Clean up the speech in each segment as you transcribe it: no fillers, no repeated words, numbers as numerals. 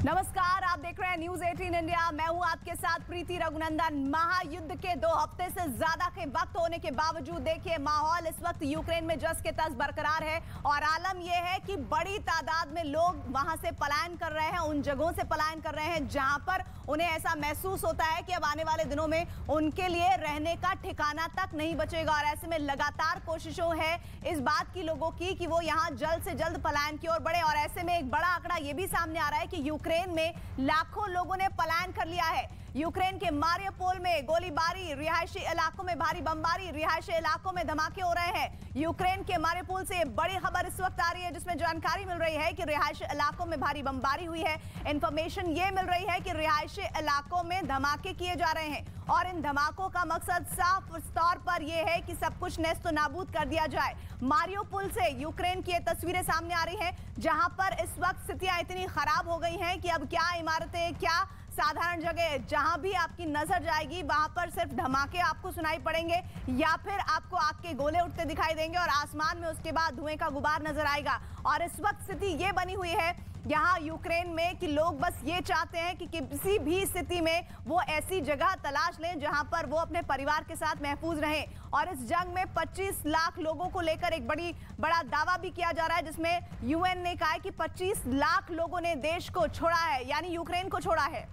नमस्कार, आप देख रहे हैं न्यूज 18 इंडिया। मैं हूं आपके साथ प्रीति रघुनंदन। महायुद्ध के 2 हफ्ते से ज्यादा के वक्त होने के बावजूद देखिए माहौल इस वक्त यूक्रेन में जस के तस बरकरार है और आलम यह है कि बड़ी तादाद में लोग वहां से पलायन कर रहे हैं, उन जगहों से पलायन कर रहे हैं जहां पर उन्हें ऐसा महसूस होता है कि अब आने वाले दिनों में उनके लिए रहने का ठिकाना तक नहीं बचेगा। और ऐसे में लगातार कोशिशों है इस बात की लोगों की कि वो यहाँ जल्द से जल्द पलायन की ओर बढ़े। और ऐसे में एक बड़ा आंकड़ा ये भी सामने आ रहा है कि यूक्रेन में लाखों लोगों ने पलायन कर लिया है। यूक्रेन के मारियोपोल में गोलीबारी, रिहायशी इलाकों में भारी बमबारी, रिहायशी इलाकों में धमाके हो रहे हैं। यूक्रेन के मारियोपोल से बड़ी खबर इस वक्त आ रही है जिसमें जानकारी मिल रही है कि रिहायशी इलाकों में भारी बमबारी हुई है। इंफॉर्मेशन ये मिल रही है कि रिहायशी इलाकों में धमाके किए जा रहे हैं और इन धमाकों का मकसद साफ तौर पर यह है कि सब कुछ नेस्त नाबूद कर दिया जाए। मारियोपोल से यूक्रेन की ये तस्वीरें सामने आ रही हैं जहां पर इस वक्त स्थितियां इतनी खराब हो गई हैं कि अब क्या इमारतें, क्या साधारण जगह, जहां भी आपकी नजर जाएगी वहां पर सिर्फ धमाके आपको सुनाई पड़ेंगे या फिर आपको आग के गोले उठते दिखाई देंगे और आसमान में उसके बाद धुएं का गुबार नजर आएगा। और इस वक्त स्थिति ये बनी हुई है यहाँ यूक्रेन में कि लोग बस ये चाहते हैं कि किसी भी स्थिति में वो ऐसी जगह तलाश लें जहां पर वो अपने परिवार के साथ महफूज रहें। और इस जंग में 25 लाख लोगों को लेकर एक बड़ा दावा भी किया जा रहा है जिसमें यूएन ने कहा है कि 25 लाख लोगों ने देश को छोड़ा है, यानी यूक्रेन को छोड़ा है।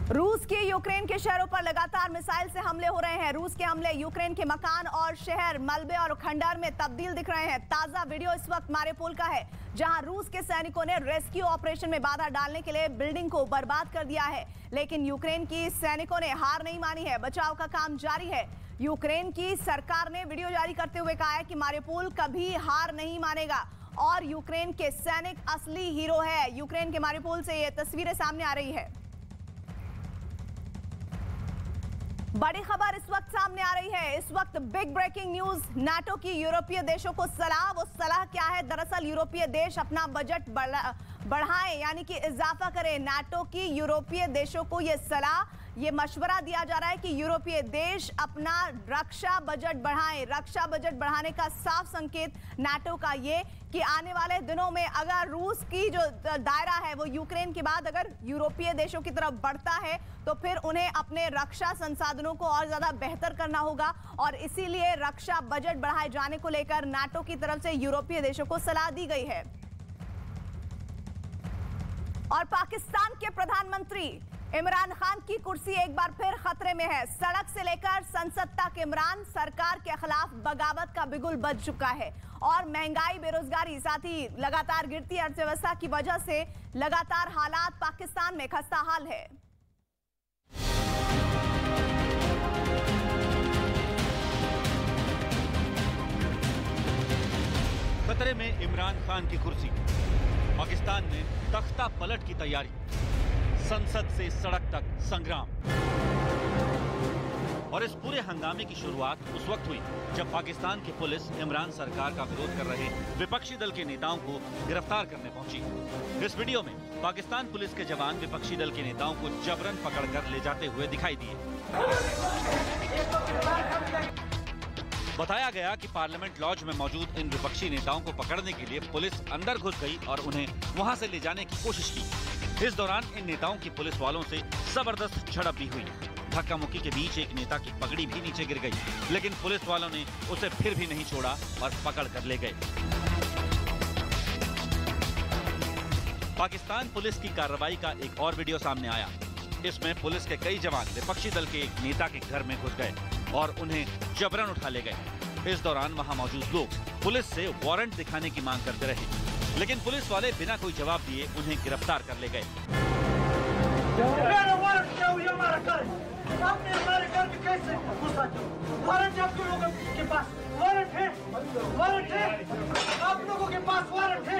रूस के यूक्रेन के शहरों पर लगातार मिसाइल से हमले हो रहे हैं। रूस के हमले यूक्रेन के मकान और शहर मलबे और खंडहर में तब्दील दिख रहे हैं। ताजा वीडियो इस वक्त मारियोपोल का है जहां रूस के सैनिकों ने रेस्क्यू ऑपरेशन में बाधा डालने के लिए बिल्डिंग को बर्बाद कर दिया है। लेकिन यूक्रेन की सैनिकों ने हार नहीं मानी है, बचाव का काम जारी है। यूक्रेन की सरकार ने वीडियो जारी करते हुए कहा है कि मारियोपोल कभी हार नहीं मानेगा और यूक्रेन के सैनिक असली हीरो है। यूक्रेन के मारियोपोल से ये तस्वीरें सामने आ रही है। बड़ी खबर इस वक्त सामने आ रही है। इस वक्त बिग ब्रेकिंग न्यूज, नाटो की यूरोपीय देशों को सलाह। वो सलाह क्या है? दरअसल यूरोपीय देश अपना बजट बढ़ाएं, यानी कि इजाफा करें। नाटो की यूरोपीय देशों को यह सलाह, ये मशवरा दिया जा रहा है कि यूरोपीय देश अपना रक्षा बजट बढ़ाएं। रक्षा बजट बढ़ाने का साफ संकेत नाटो का ये कि आने वाले दिनों में अगर रूस की जो दायरा है वो यूक्रेन के बाद अगर यूरोपीय देशों की तरफ बढ़ता है तो फिर उन्हें अपने रक्षा संसाधनों को और ज्यादा बेहतर करना होगा और इसीलिए रक्षा बजट बढ़ाए जाने को लेकर नाटो की तरफ से यूरोपीय देशों को सलाह दी गई है। और पाकिस्तान के प्रधानमंत्री इमरान खान की कुर्सी एक बार फिर खतरे में है। सड़क से लेकर संसद तक इमरान सरकार के खिलाफ बगावत का बिगुल बज चुका है और महंगाई, बेरोजगारी, साथ ही लगातार गिरती अर्थव्यवस्था की वजह से लगातार हालात पाकिस्तान में खस्ता हाल है। खतरे में इमरान खान की कुर्सी, पाकिस्तान में तख्ता पलट की तैयारी, संसद से सड़क तक संग्राम। और इस पूरे हंगामे की शुरुआत उस वक्त हुई जब पाकिस्तान की पुलिस इमरान सरकार का विरोध कर रहे विपक्षी दल के नेताओं को गिरफ्तार करने पहुंची। इस वीडियो में पाकिस्तान पुलिस के जवान विपक्षी दल के नेताओं को जबरन पकड़कर ले जाते हुए दिखाई दिए। बताया गया कि पार्लियामेंट लॉज में मौजूद इन विपक्षी नेताओं को पकड़ने के लिए पुलिस अंदर घुस गई और उन्हें वहां से ले जाने की कोशिश की। इस दौरान इन नेताओं की पुलिस वालों से जबरदस्त झड़प भी हुई। धक्का मुक्की के बीच एक नेता की पगड़ी भी नीचे गिर गई, लेकिन पुलिस वालों ने उसे फिर भी नहीं छोड़ा और पकड़ कर ले गए। पाकिस्तान पुलिस की कार्रवाई का एक और वीडियो सामने आया। इसमें पुलिस के कई जवान विपक्षी दल के एक नेता के घर में घुस गए और उन्हें जबरन उठा ले गए। इस दौरान वहां मौजूद लोग पुलिस से वारंट दिखाने की मांग करते रहे, लेकिन पुलिस वाले बिना कोई जवाब दिए उन्हें गिरफ्तार कर ले गए। आपने हमारे घर में कैसे घुसा? वारंट आप लोगों के पास वारंट है? वारंट है? आप लोगों के पास वारंट है?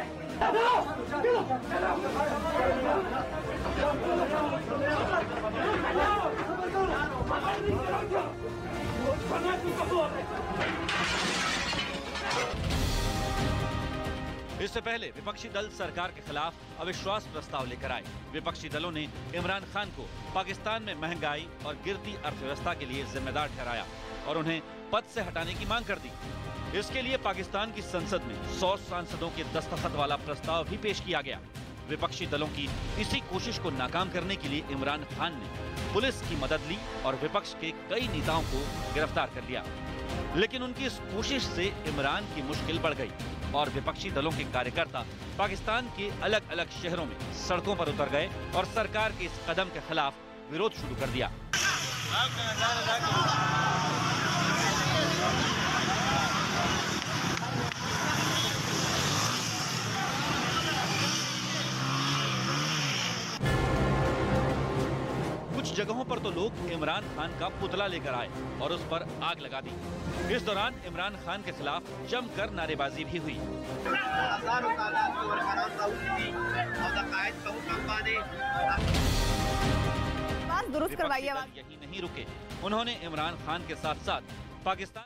इससे पहले विपक्षी दल सरकार के खिलाफ अविश्वास प्रस्ताव लेकर आए। विपक्षी दलों ने इमरान खान को पाकिस्तान में महंगाई और गिरती अर्थव्यवस्था के लिए जिम्मेदार ठहराया और उन्हें पद से हटाने की मांग कर दी। इसके लिए पाकिस्तान की संसद में 100 सांसदों के दस्तखत वाला प्रस्ताव भी पेश किया गया। विपक्षी दलों की इसी कोशिश को नाकाम करने के लिए इमरान खान ने पुलिस की मदद ली और विपक्ष के कई नेताओं को गिरफ्तार कर लिया। लेकिन उनकी इस कोशिश से इमरान की मुश्किल बढ़ गई और विपक्षी दलों के कार्यकर्ता पाकिस्तान के अलग अलग शहरों में सड़कों पर उतर गए और सरकार के इस कदम के खिलाफ विरोध शुरू कर दिया। कुछ जगहों पर तो लोग इमरान खान का पुतला लेकर आए और उस पर आग लगा दी। इस दौरान इमरान खान के खिलाफ जमकर नारेबाजी भी हुई। दुरुस्त करवाइए। यही नहीं रुके, उन्होंने इमरान खान के साथ साथ पाकिस्तान।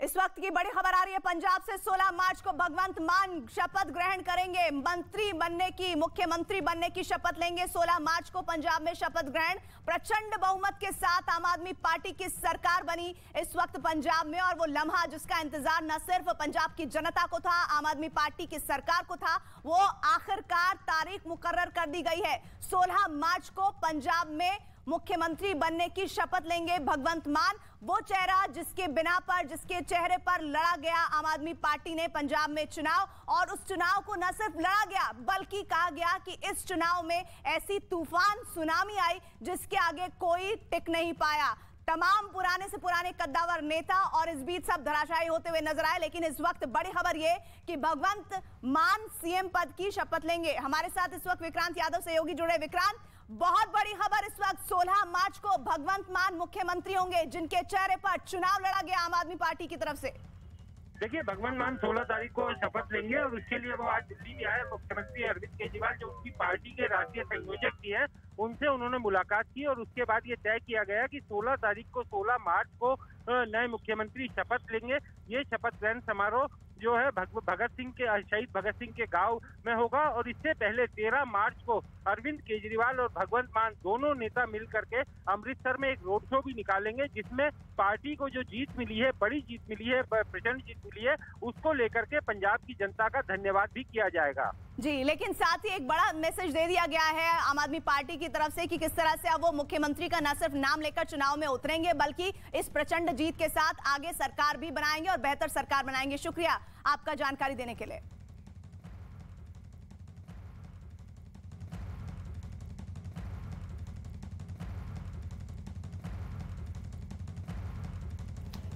इस वक्त की बड़ी खबर आ रही है पंजाब से। 16 मार्च को भगवंत मान शपथ ग्रहण करेंगे, मुख्यमंत्री बनने की शपथ लेंगे। 16 मार्च को पंजाब में शपथ ग्रहण। प्रचंड बहुमत के साथ आम आदमी पार्टी की सरकार बनी इस वक्त पंजाब में, और वो लम्हा जिसका इंतजार न सिर्फ पंजाब की जनता को था, आम आदमी पार्टी की सरकार को था, वो आखिरकार तारीख मुकर्रर कर दी गई है। 16 मार्च को पंजाब में मुख्यमंत्री बनने की शपथ लेंगे भगवंत मान, वो चेहरा जिसके चेहरे पर लड़ा गया आम आदमी पार्टी ने पंजाब में चुनाव, और उस चुनाव को न सिर्फ लड़ा गया बल्कि कहा गया कि इस चुनाव में ऐसी तूफान सुनामी आई जिसके आगे कोई टिक नहीं पाया। तमाम पुराने से पुराने कद्दावर नेता और इस बीच सब धराशायी होते हुए नजर आए। लेकिन इस वक्त बड़ी खबर ये कि भगवंत मान सीएम पद की शपथ लेंगे। हमारे साथ इस वक्त विक्रांत यादव सहयोगी जुड़े। विक्रांत, बहुत बड़ी खबर इस वक्त, 16 मार्च को भगवंत मान मुख्यमंत्री होंगे जिनके चेहरे पर चुनाव लड़ा गया आम आदमी पार्टी की तरफ से। देखिए, भगवंत मान 16 तारीख को शपथ लेंगे और उसके लिए वो आज दिल्ली में आए। मुख्यमंत्री अरविंद केजरीवाल जो उनकी पार्टी के राष्ट्रीय संयोजक भी हैं, उनसे उन्होंने मुलाकात की और उसके बाद ये तय किया गया कि 16 तारीख को 16 मार्च को नए मुख्यमंत्री शपथ लेंगे। ये शपथ ग्रहण समारोह जो है शहीद भगत सिंह के गांव में होगा, और इससे पहले 13 मार्च को अरविंद केजरीवाल और भगवंत मान दोनों नेता मिल करके अमृतसर में एक रोड शो भी निकालेंगे, जिसमें पार्टी को जो जीत मिली है, बड़ी जीत मिली है, प्रचंड जीत मिली है, उसको लेकर के पंजाब की जनता का धन्यवाद भी किया जाएगा। जी, लेकिन साथ ही एक बड़ा मैसेज दे दिया गया है आम आदमी पार्टी की तरफ से कि किस तरह से अब वो मुख्यमंत्री का न सिर्फ नाम लेकर चुनाव में उतरेंगे बल्कि इस प्रचंड जीत के साथ आगे सरकार भी बनाएंगे और बेहतर सरकार बनाएंगे। शुक्रिया आपका जानकारी देने के लिए।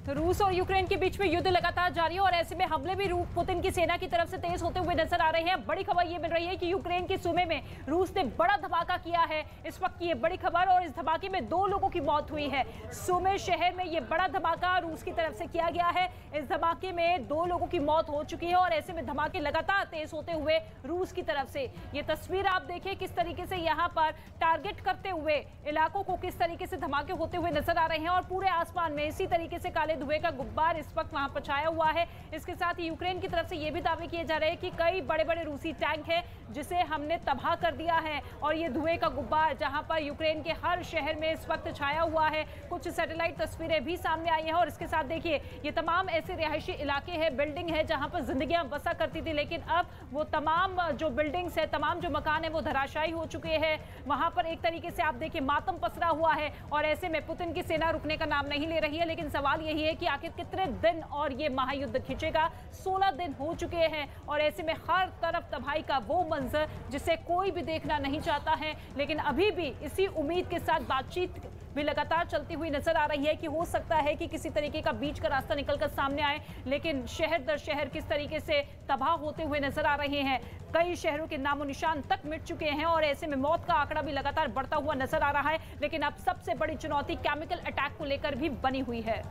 रूस और यूक्रेन के बीच में युद्ध लगातार जारी है और ऐसे में हमले भी पुतिन की सेना की तरफ से तेज होते हुए नजर आ रहे हैं। बड़ी खबर ये मिल रही है कि यूक्रेन के सूबे में रूस ने बड़ा धमाका किया है। इस वक्त की ये बड़ी खबर, और इस धमाके में 2 लोगों की मौत हुई है। सूमे शहर में ये बड़ा धमाका रूस की तरफ से किया गया है। इस धमाके में 2 लोगों की मौत हो चुकी है और ऐसे में धमाके लगातार तेज होते हुए रूस की तरफ से। ये तस्वीर आप देखिए किस तरीके से यहाँ पर टारगेट करते हुए इलाकों को किस तरीके से धमाके होते हुए नजर आ रहे हैं, और पूरे आसमान में इसी तरीके से काले धुएं का गुब्बार इस वक्त वहां पर छाया हुआ है। इसके साथ ही यूक्रेन की तरफ से यह भी दावे किए जा रहे हैं कि कई बड़े बड़े रूसी टैंक हैं जिसे हमने तबाह कर दिया है, और ये धुएं का गुब्बार जहां पर यूक्रेन के हर शहर में इस वक्त छाया हुआ है। कुछ सैटेलाइट तस्वीरें भी सामने आई हैं, और इसके साथ देखिए ये तमाम ऐसे रिहायशी इलाके हैं, बिल्डिंग है जहां पर जिंदगियां बसा करती थी, लेकिन अब वो तमाम जो बिल्डिंग्स है, तमाम जो मकान है वो धराशायी हो चुके हैं। वहां पर एक तरीके से आप देखिए मातम पसरा हुआ है, और ऐसे में पुतिन की सेना रुकने का नाम नहीं ले रही है। लेकिन सवाल यही है कि आखिर कितने दिन और ये महायुद्ध खिंचेगा। 16 दिन हो चुके हैं और ऐसे में हर तरफ तबाही का वो मंजर जिसे कोई भी देखना नहीं चाहता है। लेकिन अभी भी इसी उम्मीद के साथ बातचीत भी लगातार चलती हुई नजर आ रही है कि हो सकता है कि किसी तरीके का बीच का रास्ता निकलकर सामने आए। लेकिन शहर दर शहर किस तरीके से तबाह होते हुए नजर आ रहे हैं, कई शहरों के नामो निशान तक मिट चुके हैं और ऐसे में मौत का आंकड़ा भी लगातार बढ़ता हुआ नजर आ रहा है। लेकिन अब सबसे बड़ी चुनौती केमिकल अटैक को लेकर भी बनी हुई है।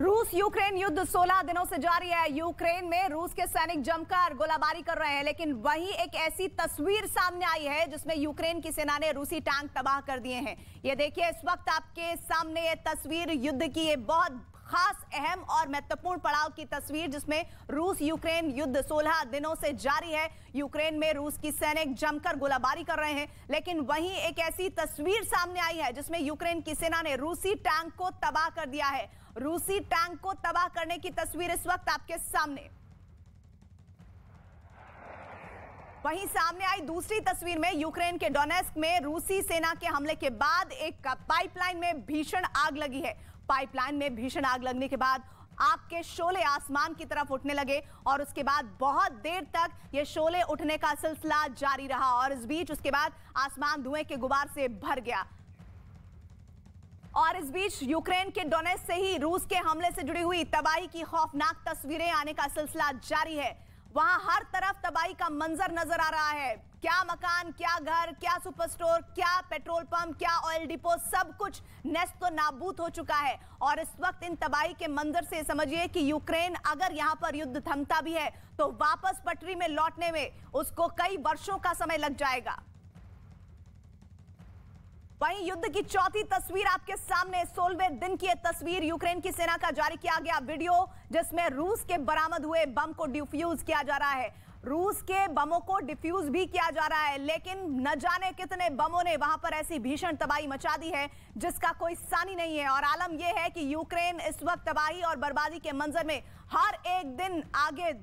रूस यूक्रेन युद्ध 16 दिनों से जारी है। यूक्रेन में रूस के सैनिक जमकर गोलाबारी कर रहे हैं, लेकिन वहीं एक ऐसी तस्वीर सामने आई है जिसमें यूक्रेन की सेना ने रूसी टैंक तबाह कर दिए हैं। ये देखिए, इस वक्त आपके सामने ये तस्वीर युद्ध की, ये बहुत खास, अहम और महत्वपूर्ण पड़ाव की तस्वीर, जिसमें रूस यूक्रेन युद्ध 16 दिनों से जारी है। यूक्रेन में रूस की सैनिक जमकर गोलाबारी कर रहे हैं, लेकिन वहीं एक ऐसी तस्वीर सामने आई है जिसमें यूक्रेन की सेना ने रूसी टैंक को तबाह कर दिया है। रूसी टैंक को तबाह करने की तस्वीर इस वक्त आपके सामने। वहीं सामने आई दूसरी तस्वीर में यूक्रेन के डोनेस्क में रूसी सेना के हमले के बाद एक पाइपलाइन में भीषण आग लगी है। पाइपलाइन में भीषण आग लगने के बाद आग के शोले आसमान की तरफ उठने लगे और उसके बाद बहुत देर तक ये शोले उठने का सिलसिला जारी रहा और इस बीच उसके बाद आसमान धुएं के गुबार से भर गया। और इस बीच यूक्रेन के डोनेस्क से ही रूस के हमले से जुड़ी हुई तबाही की खौफनाक तस्वीरें आने का सिलसिला जारी है। वहां हर तरफ तबाही का मंजर नजर आ रहा है। क्या मकान, क्या घर, क्या सुपर स्टोर, क्या पेट्रोल पंप, क्या ऑयल डिपो, सब कुछ नेस्त नाबूद हो चुका है। और इस वक्त इन तबाही के मंजर से समझिए कि यूक्रेन अगर यहां पर युद्ध थमता भी है तो वापस पटरी में लौटने में उसको कई वर्षों का समय लग जाएगा। वहीं युद्ध की चौथी तस्वीर आपके सामने, 16वें दिन की यह तस्वीर यूक्रेन की सेना का जारी किया गया वीडियो, जिसमें रूस के बरामद हुए बम को डिफ्यूज किया जा रहा है। रूस के बमों को डिफ्यूज भी किया जा रहा है, लेकिन न जाने कितने बमों ने वहां पर ऐसी भीषण तबाही मचा दी है जिसका कोई सानी नहीं है। और आलम यह है कि यूक्रेन इस वक्त तबाही और बर्बादी के मंजर में हर एक दिन आगे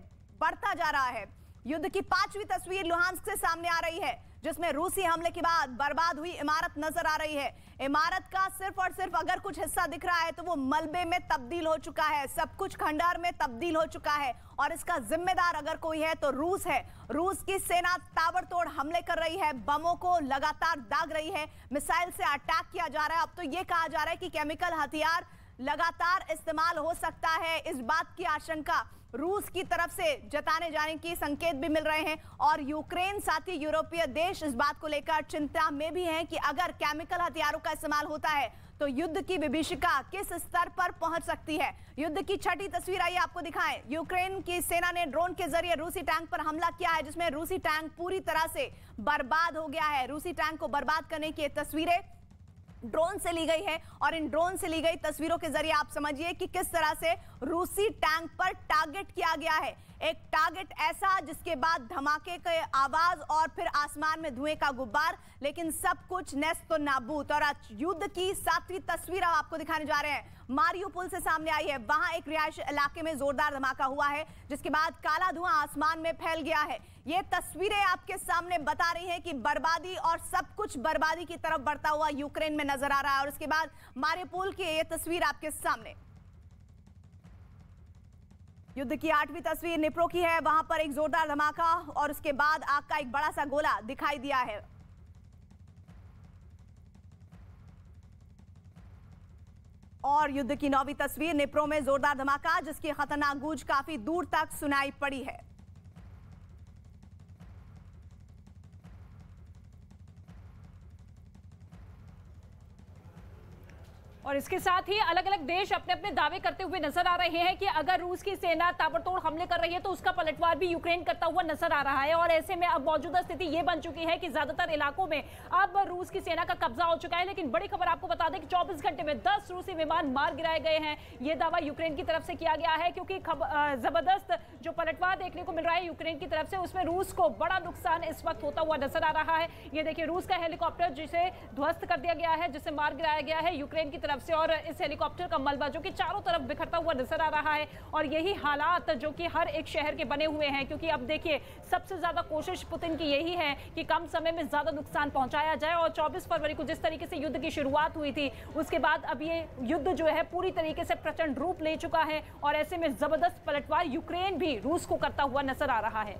बढ़ता जा रहा है। युद्ध की 5वीं तस्वीर लुहांस्क से सामने आ रही है, जिसमें रूसी हमले के बाद बर्बाद हुई इमारत नजर आ रही है। इमारत का सिर्फ और सिर्फ अगर कुछ हिस्सा दिख रहा है तो वो मलबे में तब्दील हो चुका है, सब कुछ खंडहर में तब्दील हो चुका है और इसका जिम्मेदार अगर कोई है तो रूस है। रूस की सेना ताबड़तोड़ हमले कर रही है, बमों को लगातार दाग रही है, मिसाइल से अटैक किया जा रहा है। अब तो ये कहा जा रहा है कि केमिकल हथियार लगातार इस्तेमाल हो सकता है। इस बात की आशंका रूस की तरफ से जताने जाने की संकेत भी मिल रहे हैं और यूक्रेन साथ ही यूरोपीय देश इस बात को लेकर चिंता में भी हैं कि अगर केमिकल हथियारों का इस्तेमाल होता है तो युद्ध की विभीषिका किस स्तर पर पहुंच सकती है। युद्ध की 6ठी तस्वीर आइए आपको दिखाएं। यूक्रेन की सेना ने ड्रोन के जरिए रूसी टैंक पर हमला किया है, जिसमें रूसी टैंक पूरी तरह से बर्बाद हो गया है। रूसी टैंक को बर्बाद करने की तस्वीरें ड्रोन से ली गई है और इन ड्रोन से ली गई तस्वीरों के जरिए आप समझिए कि किस तरह से रूसी टैंक पर टारगेट किया गया है। एक टारगेट ऐसा जिसके बाद धमाके के आवाज और फिर आसमान में धुएं का गुब्बार, लेकिन सब कुछ नेस्त नाबूद। और आज युद्ध की 7वीं तस्वीर आपको दिखाने जा रहे हैं, मारियुपोल से सामने आई है। वहां एक रिहायशी इलाके में जोरदार धमाका हुआ है, जिसके बाद काला धुआं आसमान में फैल गया है। ये तस्वीरें आपके सामने बता रही हैं कि बर्बादी और सब कुछ बर्बादी की तरफ बढ़ता हुआ यूक्रेन में नजर आ रहा है। और उसके बाद मारियुपोल की ये तस्वीर आपके सामने। युद्ध की 8वीं तस्वीर निप्रो की है। वहां पर एक जोरदार धमाका और उसके बाद आग का एक बड़ा सा गोला दिखाई दिया है। और युद्ध की 9वीं तस्वीर निप्रो में जोरदार धमाका, जिसकी खतरनाक गूंज काफी दूर तक सुनाई पड़ी है। और इसके साथ ही अलग अलग देश अपने अपने दावे करते हुए नजर आ रहे हैं कि अगर रूस की सेना ताबड़तोड़ हमले कर रही है तो उसका पलटवार भी यूक्रेन करता हुआ नजर आ रहा है। और ऐसे में अब मौजूदा स्थिति ये बन चुकी है कि ज्यादातर इलाकों में अब रूस की सेना का कब्जा हो चुका है। लेकिन बड़ी खबर आपको बता दें कि 24 घंटे में 10 रूसी विमान मार गिराए गए हैं। ये दावा यूक्रेन की तरफ से किया गया है, क्योंकि जबरदस्त जो पलटवार देखने को मिल रहा है यूक्रेन की तरफ से, उसमें रूस को बड़ा नुकसान इस वक्त होता हुआ नजर आ रहा है। ये देखिए, रूस का हेलीकॉप्टर जिसे ध्वस्त कर दिया गया है, जिसे मार गिराया गया है यूक्रेन की तरफ से, और इस हेलीकॉप्टर का मलबा जो कि चारों तरफ बिखरता हुआ नजर आ रहा है। और यही हालात जो कि हर एक शहर के बने हुए हैं, क्योंकि अब देखिए सबसे ज्यादा कोशिश पुतिन की यही है कि कम समय में ज्यादा नुकसान पहुंचाया जाए। और 24 फरवरी को जिस तरीके से युद्ध की शुरुआत हुई थी, उसके बाद अब ये युद्ध जो है पूरी तरीके से प्रचंड रूप ले चुका है और ऐसे में जबरदस्त पलटवार यूक्रेन भी रूस को करता हुआ नजर आ रहा है।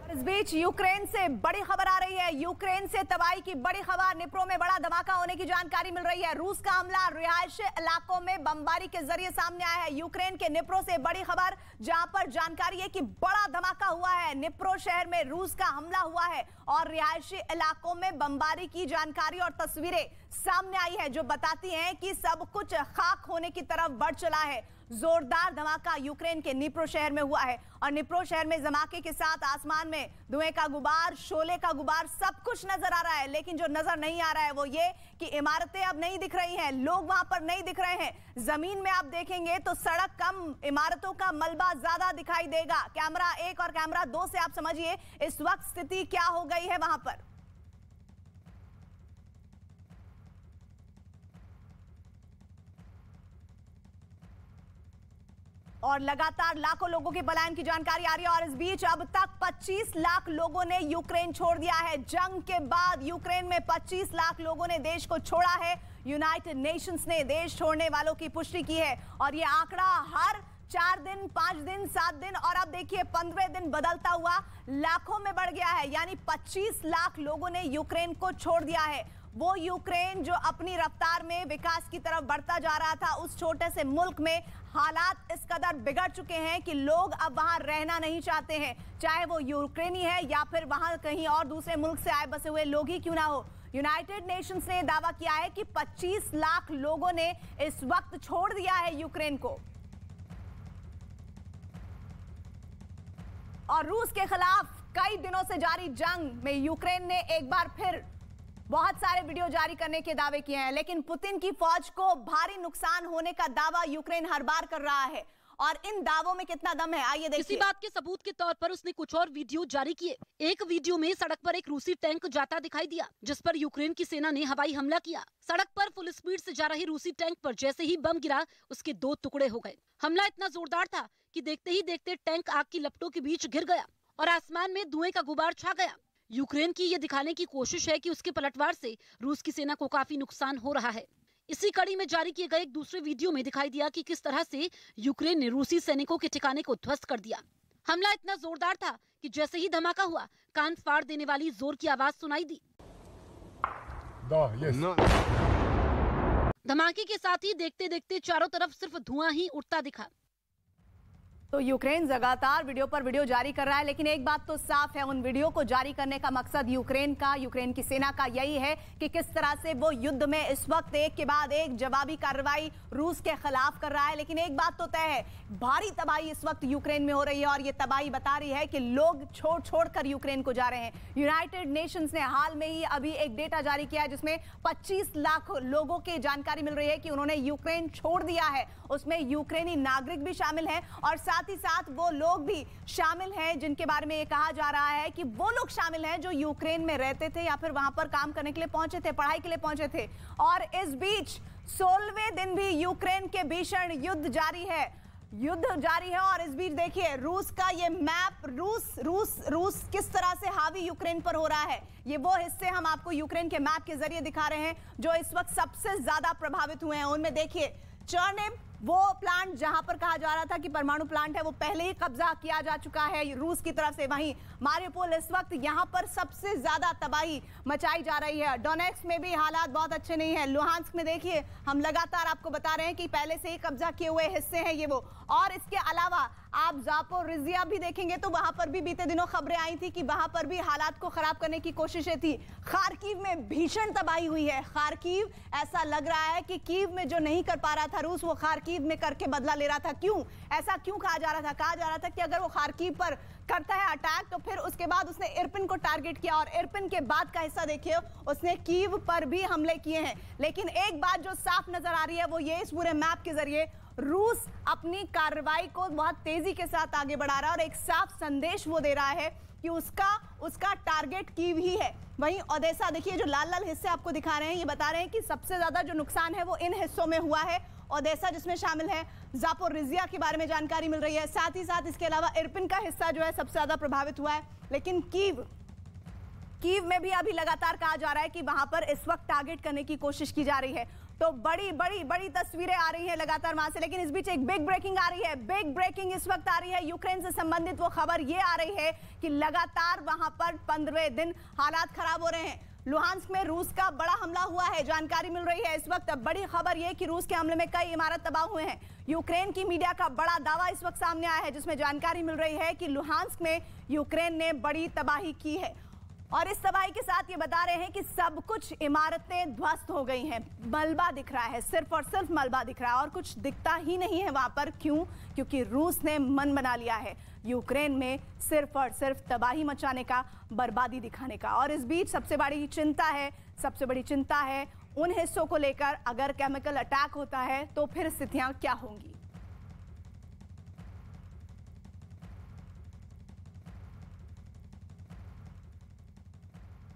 इस बीच यूक्रेन से बड़ी खबर आ रही है। यूक्रेन से तबाही की बड़ी खबर, निप्रो में बड़ा धमाका होने की जानकारी मिल रही है। रूस का हमला रिहायशी इलाकों में बमबारी के जरिए सामने आया है। यूक्रेन के निप्रो से बड़ी खबर, जहां पर जानकारी है कि बड़ा धमाका हुआ है। निप्रो शहर में रूस का हमला हुआ है और रिहायशी इलाकों में बमबारी की जानकारी और तस्वीरें सामने आई है जो बताती हैं कि सब कुछ खाक होने की तरफ बढ़ चला है। जोरदार धमाका यूक्रेन के निप्रो शहर में हुआ है और निप्रो शहर में धमाके के साथ आसमान में धुएं का गुबार, शोले का गुबार, सब कुछ नजर आ रहा है। लेकिन जो नजर नहीं आ रहा है वो ये कि इमारतें अब नहीं दिख रही हैं, लोग वहां पर नहीं दिख रहे हैं। जमीन में आप देखेंगे तो सड़क कम, इमारतों का मलबा ज्यादा दिखाई देगा। कैमरा 1 और कैमरा 2 से आप समझिए इस वक्त स्थिति क्या हो गई है वहां पर। और लगातार लाखों लोगों के पलायन की जानकारी आ रही है और इस बीच अब तक 25 लाख लोगों ने यूक्रेन छोड़ दिया है। जंग के बाद यूक्रेन में 25 लाख लोगों ने देश को छोड़ा है। यूनाइटेड नेशंस ने देश छोड़ने वालों की पुष्टि की है और ये आंकड़ा हर 4 दिन, 5 दिन, 7 दिन और अब देखिए 15 दिन बदलता हुआ लाखों में बढ़ गया है। यानी 25 लाख लोगों ने यूक्रेन को छोड़ दिया है। वो यूक्रेन जो अपनी रफ्तार में विकास की तरफ बढ़ता जा रहा था, उस छोटे से मुल्क में हालात इस कदर बिगड़ चुके हैं कि लोग अब वहां रहना नहीं चाहते हैं, चाहे वो यूक्रेनी है या फिर वहां कहीं और दूसरे मुल्क से आए बसे हुए लोग ही क्यों ना हो। यूनाइटेड नेशंस ने दावा किया है कि 25 लाख लोगों ने इस वक्त छोड़ दिया है यूक्रेन को। और रूस के खिलाफ कई दिनों से जारी जंग में यूक्रेन ने एक बार फिर बहुत सारे वीडियो जारी करने के दावे किए हैं, लेकिन पुतिन की फौज को भारी नुकसान होने का दावा यूक्रेन हर बार कर रहा है। और इन दावों में कितना दम है आइए देखिए। इसी बात के सबूत के तौर पर उसने कुछ और वीडियो जारी किए। एक वीडियो में सड़क पर एक रूसी टैंक जाता दिखाई दिया जिस पर यूक्रेन की सेना ने हवाई हमला किया। सड़क पर फुल स्पीड से जा रही रूसी टैंक पर जैसे ही बम गिरा उसके 2 टुकड़े हो गए। हमला इतना जोरदार था कि देखते ही देखते टैंक आग की लपटों के बीच घिर गया और आसमान में धुएं का गुबार छा गया। यूक्रेन की ये दिखाने की कोशिश है कि उसके पलटवार से रूस की सेना को काफी नुकसान हो रहा है। इसी कड़ी में जारी किए गए एक दूसरे वीडियो में दिखाई दिया कि किस तरह से यूक्रेन ने रूसी सैनिकों के ठिकाने को ध्वस्त कर दिया। हमला इतना जोरदार था कि जैसे ही धमाका हुआ कान फाड़ देने वाली जोर की आवाज सुनाई दी। धमाके के साथ ही देखते देखते चारों तरफ सिर्फ धुआं ही उठता दिखा। तो यूक्रेन लगातार वीडियो पर वीडियो जारी कर रहा है, लेकिन एक बात तो साफ है, उन वीडियो को जारी करने का मकसद यूक्रेन की सेना का यही है कि किस तरह से वो युद्ध में इस वक्त एक के बाद एक जवाबी कार्रवाई रूस के खिलाफ कर रहा है। लेकिन एक बात तो तय है, भारी तबाही इस वक्त यूक्रेन में हो रही है और ये तबाही बता रही है कि लोग छोड़ कर यूक्रेन को जा रहे हैं। यूनाइटेड नेशंस ने हाल में ही अभी एक डेटा जारी किया है जिसमें 25 लाख लोगों की जानकारी मिल रही है कि उन्होंने यूक्रेन छोड़ दिया है। उसमें यूक्रेनी नागरिक भी शामिल हैं और साथ ही साथ वो लोग भी शामिल हैं जिनके बारे में ये कहा जा रहा है कि वो लोग शामिल हैं जो यूक्रेन में रहते थे या फिर वहां पर काम करने के लिए पहुंचे थे, पढ़ाई के लिए पहुंचे थे। और इस बीच 16वें दिन भी यूक्रेन के भीषण युद्ध जारी है और इस बीच देखिए रूस का ये मैप, रूस किस तरह से हावी यूक्रेन पर हो रहा है। ये वो हिस्से हम आपको यूक्रेन के मैप के जरिए दिखा रहे हैं जो इस वक्त सबसे ज्यादा प्रभावित हुए हैं। उनमें देखिए चर्निव, वो प्लांट जहां पर कहा जा रहा था कि परमाणु प्लांट है, वो पहले ही कब्जा किया जा चुका है रूस की तरफ से। वहीं मारियोपोल इस वक्त यहां पर सबसे ज्यादा तबाही मचाई जा रही है। डोनेट्स्क में भी हालात बहुत अच्छे नहीं है। लुहांस्क में देखिए हम लगातार आपको बता रहे हैं कि पहले से ही कब्जा किए हुए हिस्से हैं ये वो। और इसके अलावा आप जापोरिजिया भी देखेंगे तो वहां पर भी बीते दिनों खबरें आई थी कि वहां पर भी हालात को खराब करने की कोशिशें थी। खार्किव में भीषण तबाही हुई है। खार्किव, ऐसा लग रहा है कि कीव में जो नहीं कर पा रहा था रूस, वो खार्किव में करके बदला ले रहा था। क्यों ऐसा क्यों कहा जा रहा था कि अगर वो खार्किव पर करता है अटैक तो फिर उसके बाद उसने इरपिन को टारगेट किया और इरपिन के बाद का हिस्सा देखिए उसने कीव पर भी हमले किए हैं। लेकिन एक बात जो साफ नजर आ रही है वो ये, इस पूरे मैप के जरिए रूस अपनी कार्रवाई को बहुत तेजी के साथ आगे बढ़ा रहा है और एक साफ संदेश वो दे रहा है कि उसका टारगेट कीव ही है। वहीं ओडेसा देखिए जो लाल लाल हिस्से आपको दिखा रहे हैं, ये बता रहे हैं कि सबसे ज्यादा जो नुकसान है वो इन हिस्सों में हुआ है। ओडेसा जिसमें शामिल है, जापोरिजिया के बारे में जानकारी मिल रही है, साथ ही साथ इसके अलावा इरपिन का हिस्सा जो है सबसे ज्यादा प्रभावित हुआ है। लेकिन कीव में भी अभी लगातार कहा जा रहा है कि वहां पर इस वक्त टारगेट करने की कोशिश की जा रही है। तो बड़ी तस्वीरें आ रही हैं लगातार वहां से। लेकिन इस बीच एक बिग ब्रेकिंग आ रही है। बिग ब्रेकिंग इस वक्त आ रही है यूक्रेन से संबंधित। वो खबर ये आ रही है कि लगातार वहां पर 15वें दिन हालात खराब हो रहे हैं। लुहांस्क में रूस का बड़ा हमला हुआ है, जानकारी मिल रही है इस वक्त। अब बड़ी खबर यह कि रूस के हमले में कई इमारत तबाह हुए हैं। यूक्रेन की मीडिया का बड़ा दावा इस वक्त सामने आया है जिसमें जानकारी मिल रही है कि लुहांस्क में यूक्रेन ने बड़ी तबाही की है। और इस तबाही के साथ ये बता रहे हैं कि सब कुछ इमारतें ध्वस्त हो गई हैं। मलबा दिख रहा है, सिर्फ और सिर्फ मलबा दिख रहा है और कुछ दिखता ही नहीं है वहां पर। क्यों? क्योंकि रूस ने मन बना लिया है यूक्रेन में सिर्फ और सिर्फ तबाही मचाने का, बर्बादी दिखाने का। और इस बीच सबसे बड़ी चिंता है उन हिस्सों को लेकर, अगर केमिकल अटैक होता है तो फिर स्थितियां क्या होंगी।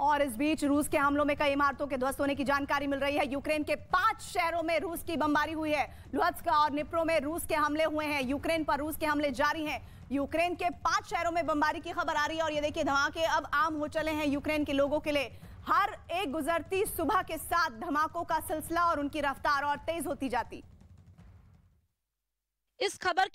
और इस बीच रूस के हमलों में कई इमारतों के ध्वस्त होने की जानकारी मिल रही है। यूक्रेन के 5 शहरों में रूस की बमबारी हुई है। लुहत्स्क और निप्रो में रूस के हमले हुए हैं। यूक्रेन पर रूस के हमले जारी हैं। यूक्रेन के 5 शहरों में बमबारी की खबर आ रही है और ये देखिए धमाके अब आम हो चले हैं यूक्रेन के लोगों के लिए। हर एक गुजरती सुबह के साथ धमाकों का सिलसिला और उनकी रफ्तार और तेज होती जाती। इस खबर